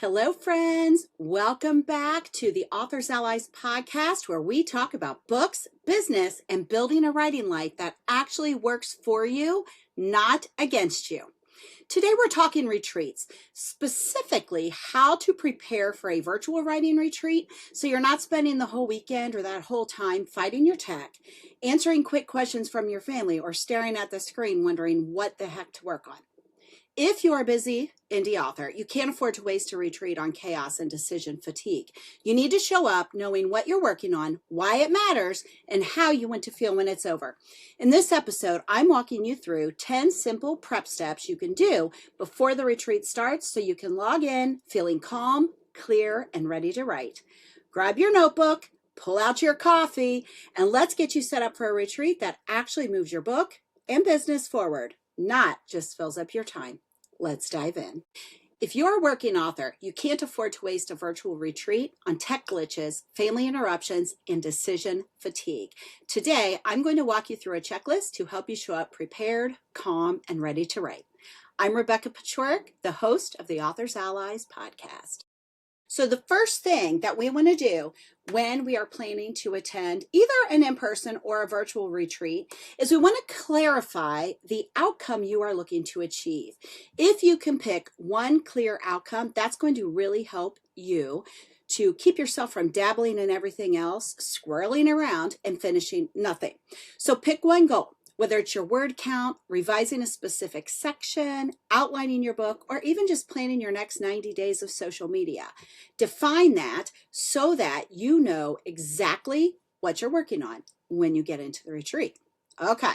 Hello, friends. Welcome back to the Authors Allies podcast, where we talk about books, business, and building a writing life that actually works for you, not against you. Today, we're talking retreats, specifically how to prepare for a virtual writing retreat so you're not spending the whole weekend or that whole time fighting your tech, answering quick questions from your family, or staring at the screen wondering what the heck to work on. If you are a busy indie author, you can't afford to waste a retreat on chaos and decision fatigue. You need to show up knowing what you're working on, why it matters, and how you want to feel when it's over. In this episode, I'm walking you through 10 simple prep steps you can do before the retreat starts so you can log in feeling calm, clear, and ready to write. Grab your notebook, pull out your coffee, and let's get you set up for a retreat that actually moves your book and business forward, not just fills up your time. Let's dive in. If you're a working author, you can't afford to waste a virtual retreat on tech glitches, family interruptions, and decision fatigue. Today, I'm going to walk you through a checklist to help you show up prepared, calm, and ready to write. I'm Rebecca Pachorik, the host of the Authors Allies podcast. So the first thing that we want to do when we are planning to attend either an in-person or a virtual retreat is we want to clarify the outcome you are looking to achieve. If you can pick one clear outcome, that's going to really help you to keep yourself from dabbling in everything else, squirreling around, and finishing nothing. So pick one goal. Whether it's your word count, revising a specific section, outlining your book, or even just planning your next 90 days of social media. Define that so that you know exactly what you're working on when you get into the retreat. Okay,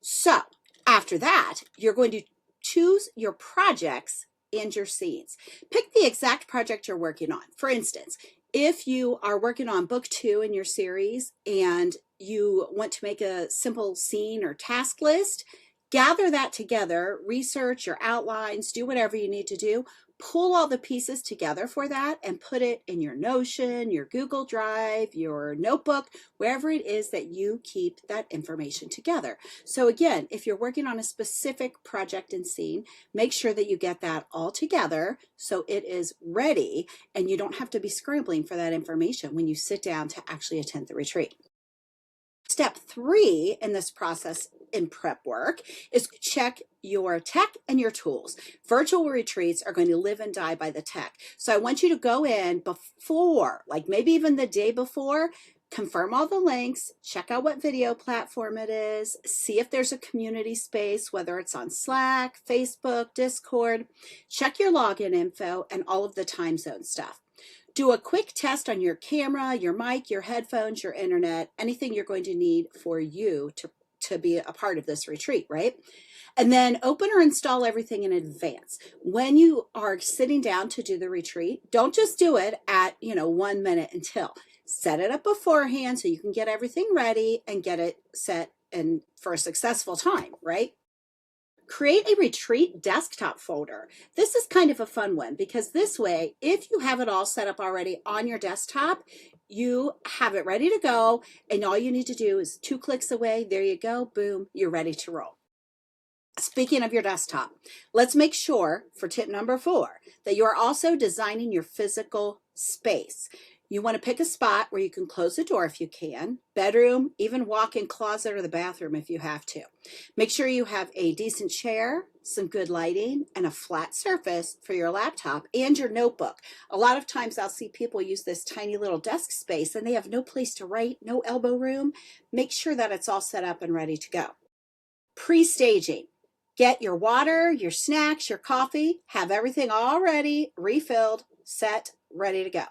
so after that, you're going to choose your projects and your scenes. Pick the exact project you're working on. For instance, if you are working on book 2 in your series and you want to make a simple scene or task list, gather that together, research your outlines, do whatever you need to do, pull all the pieces together for that and put it in your Notion, your Google Drive, your notebook, wherever it is that you keep that information together. So again, if you're working on a specific project and scene, make sure that you get that all together so it is ready and you don't have to be scrambling for that information when you sit down to actually attend the retreat. Step 3 in this process in prep work is check your tech and your tools. Virtual retreats are going to live and die by the tech. So I want you to go in before, like maybe even the day before, confirm all the links, check out what video platform it is, see if there's a community space, whether it's on Slack, Facebook, Discord, check your login info and all of the time zone stuff. Do a quick test on your camera, your mic, your headphones, your internet, anything you're going to need for you to be a part of this retreat, right? And then open or install everything in advance. When you are sitting down to do the retreat, don't just do it at, 1 minute until. Set it up beforehand so you can get everything ready and get it set and for a successful time, right? Create a retreat desktop folder. This is kind of a fun one because this way, if you have it all set up already on your desktop, you have it ready to go and all you need to do is 2 clicks away. There you go. Boom, you're ready to roll. Speaking of your desktop, let's make sure for tip number 4 that you are also designing your physical space. You want to pick a spot where you can close the door if you can, bedroom, even walk-in closet or the bathroom if you have to. Make sure you have a decent chair, some good lighting, and a flat surface for your laptop and your notebook. A lot of times I'll see people use this tiny little desk space and they have no place to write, no elbow room. Make sure that it's all set up and ready to go. Pre-staging. Get your water, your snacks, your coffee, have everything all ready, refilled, set, ready to go.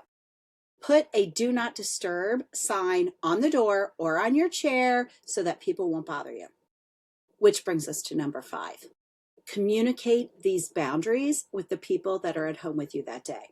Put a do not disturb sign on the door or on your chair so that people won't bother you. Which brings us to number 5. Communicate these boundaries with the people that are at home with you that day.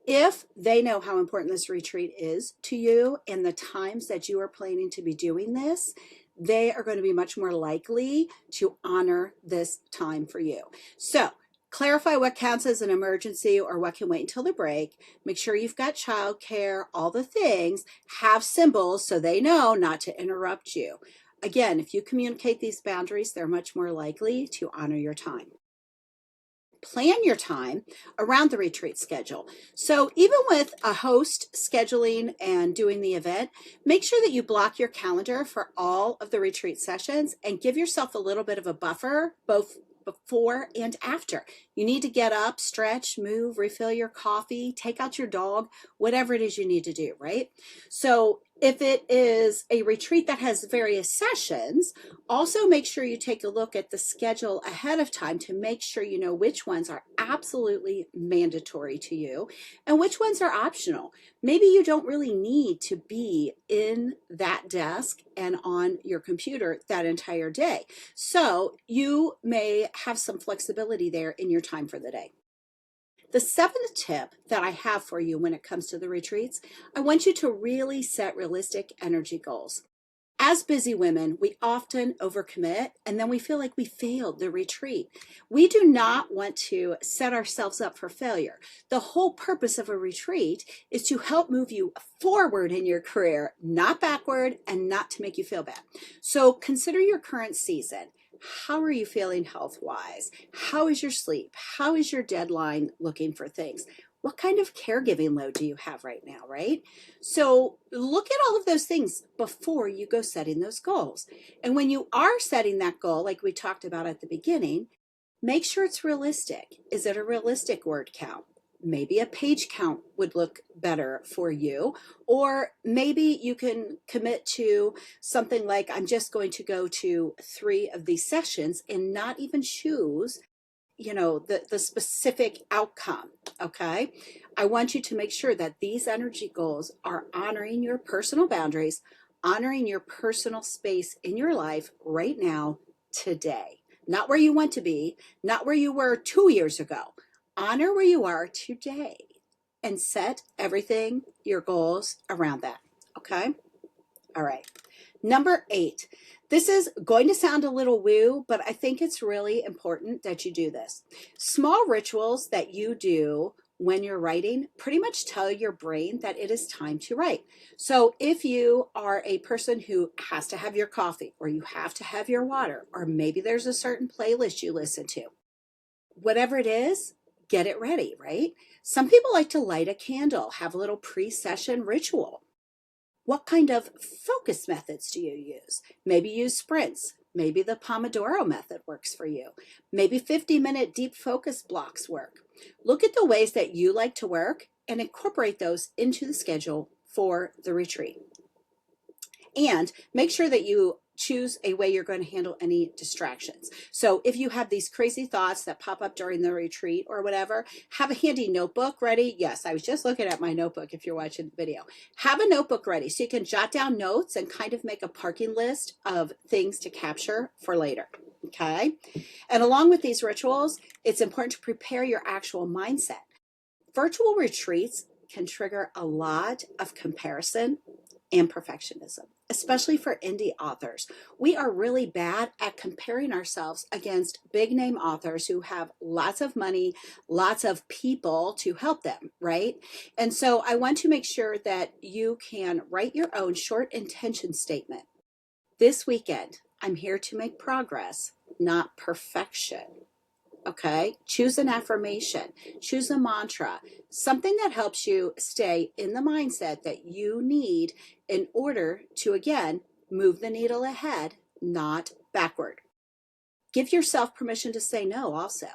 If they know how important this retreat is to you and the times that you are planning to be doing this, they are going to be much more likely to honor this time for you. So clarify what counts as an emergency or what can wait until the break. Make sure you've got childcare, all the things. Have symbols so they know not to interrupt you. Again, if you communicate these boundaries, they're much more likely to honor your time. plan your time around the retreat schedule. So even with a host scheduling and doing the event, make sure that you block your calendar for all of the retreat sessions and give yourself a little bit of a buffer, both before and after. You need to get up, stretch, move, refill your coffee, take out your dog, whatever it is you need to do, right? So if it is a retreat that has various sessions, also make sure you take a look at the schedule ahead of time to make sure you know which ones are absolutely mandatory to you and which ones are optional. Maybe you don't really need to be in that desk and on your computer that entire day. So you may have some flexibility there in your time for the day. The seventh tip that I have for you when it comes to the retreats, I want you to really set realistic energy goals. As busy women, we often overcommit and then we feel like we failed the retreat. We do not want to set ourselves up for failure. The whole purpose of a retreat is to help move you forward in your career, not backward, and not to make you feel bad. So consider your current season. How are you feeling health-wise? How is your sleep? How is your deadline looking for things? What kind of caregiving load do you have right now, right? So look at all of those things before you go setting those goals. And when you are setting that goal, like we talked about at the beginning, make sure it's realistic. Is it a realistic word count? Maybe a page count would look better for you. Or maybe you can commit to something like, I'm just going to go to 3 of these sessions and not even choose the specific outcome. Okay. I want you to make sure that these energy goals are honoring your personal boundaries, honoring your personal space in your life right now, today, not where you want to be, not where you were 2 years ago. Honor where you are today and set everything, your goals around that. Okay. All right. Number 8. This is going to sound a little woo, but I think it's really important that you do this. Small rituals that you do when you're writing pretty much tell your brain that it is time to write. So if you are a person who has to have your coffee, or you have to have your water, or maybe there's a certain playlist you listen to, whatever it is, get it ready, right? Some people like to light a candle, have a little pre-session ritual. What kind of focus methods do you use? Maybe use sprints. Maybe the Pomodoro method works for you. Maybe 50-minute deep focus blocks work. Look at the ways that you like to work and incorporate those into the schedule for the retreat. And make sure that you choose a way you're going to handle any distractions. So if you have these crazy thoughts that pop up during the retreat or whatever, have a handy notebook ready. Yes, I was just looking at my notebook if you're watching the video. Have a notebook ready so you can jot down notes and kind of make a parking list of things to capture for later. Okay. And along with these rituals, it's important to prepare your actual mindset. Virtual retreats can trigger a lot of comparison and perfectionism, especially for indie authors. We are really bad at comparing ourselves against big name authors who have lots of money, lots of people to help them, right? And so I want to make sure that you can write your own short intention statement. This weekend, I'm here to make progress, not perfection. Okay, choose an affirmation, choose a mantra, something that helps you stay in the mindset that you need in order to, again, move the needle ahead, not backward. Give yourself permission to say no also.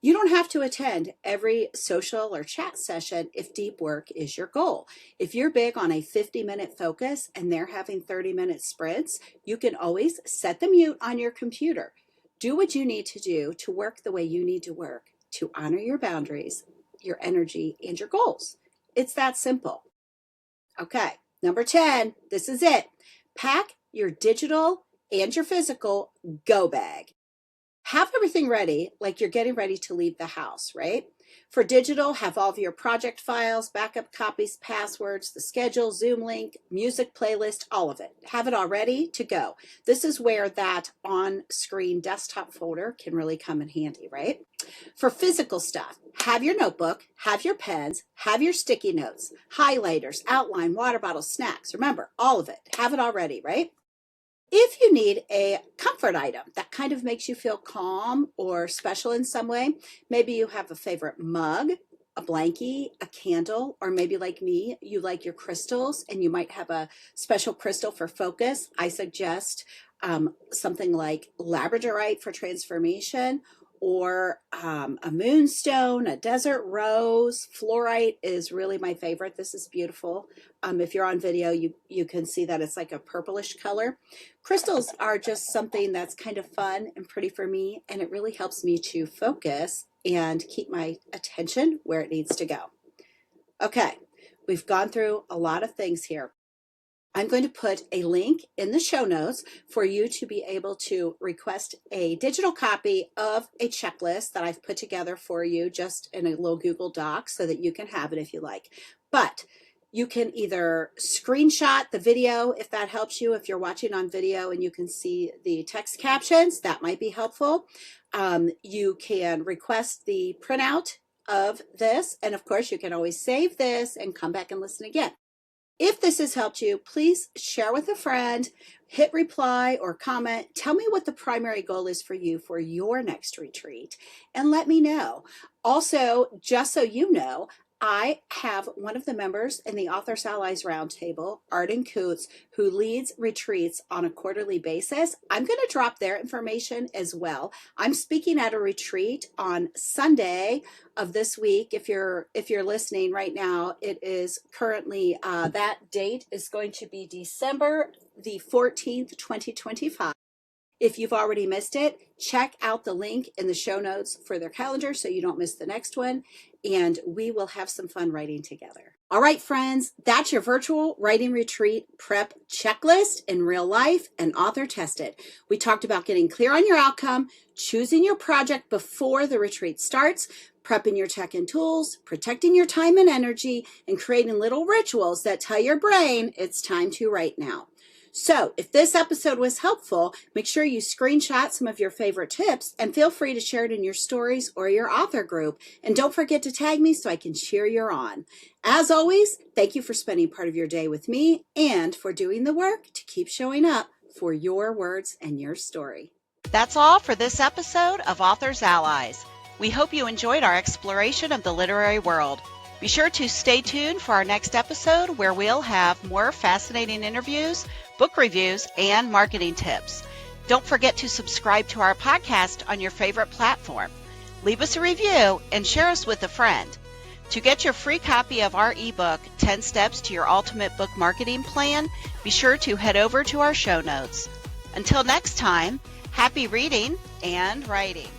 You don't have to attend every social or chat session if deep work is your goal. If you're big on a 50-minute focus and they're having 30-minute sprints, you can always set the mute on your computer. Do what you need to do to work the way you need to work to honor your boundaries, your energy, and your goals. It's that simple. Okay, number 10, this is it. Pack your digital and your physical go bag. Have everything ready like you're getting ready to leave the house, right? For digital, have all of your project files, backup copies, passwords, the schedule, Zoom link, music playlist, all of it. Have it all ready to go. This is where that on-screen desktop folder can really come in handy, right? For physical stuff, have your notebook, have your pens, have your sticky notes, highlighters, outline, water bottles, snacks. Remember, all of it. Have it all ready, right? If you need a comfort item that kind of makes you feel calm or special in some way, maybe you have a favorite mug, a blankie, a candle, or maybe like me, you like your crystals and you might have a special crystal for focus. I suggest something like labradorite for transformation, or a moonstone, a desert rose. Fluorite is really my favorite. This is beautiful. If you're on video, you can see that it's like a purplish color. Crystals are just something that's kind of fun and pretty for me, and it really helps me to focus and keep my attention where it needs to go. Okay, we've gone through a lot of things here. I'm going to put a link in the show notes for you to be able to request a digital copy of a checklist that I've put together for you just in a little Google Doc so that you can have it if you like. But you can either screenshot the video if that helps you, if you're watching on video and you can see the text captions, that might be helpful. You can request the printout of this, and of course you can always save this and come back and listen again. If this has helped you, please share with a friend, hit reply or comment. Tell me what the primary goal is for you for your next retreat and let me know. Also, just so you know, I have one of the members in the Authors Allies Roundtable, Arden Coots, who leads retreats on a quarterly basis. I'm going to drop their information as well. I'm speaking at a retreat on Sunday of this week. If you're listening right now, it is currently that date is going to be December the 14th, 2025. If you've already missed it, check out the link in the show notes for their calendar so you don't miss the next one, and we will have some fun writing together. All right, friends, that's your virtual writing retreat prep checklist in real life and author tested. We talked about getting clear on your outcome, choosing your project before the retreat starts, prepping your tech and tools, protecting your time and energy, and creating little rituals that tell your brain it's time to write now. So if this episode was helpful, make sure you screenshot some of your favorite tips and feel free to share it in your stories or your author group. And don't forget to tag me so I can cheer you on. As always, thank you for spending part of your day with me and for doing the work to keep showing up for your words and your story. That's all for this episode of Authors Allies. We hope you enjoyed our exploration of the literary world. Be sure to stay tuned for our next episode where we'll have more fascinating interviews, book reviews, and marketing tips. Don't forget to subscribe to our podcast on your favorite platform. Leave us a review and share us with a friend. To get your free copy of our ebook, 10 Steps to Your Ultimate Book Marketing Plan, be sure to head over to our show notes. Until next time, happy reading and writing.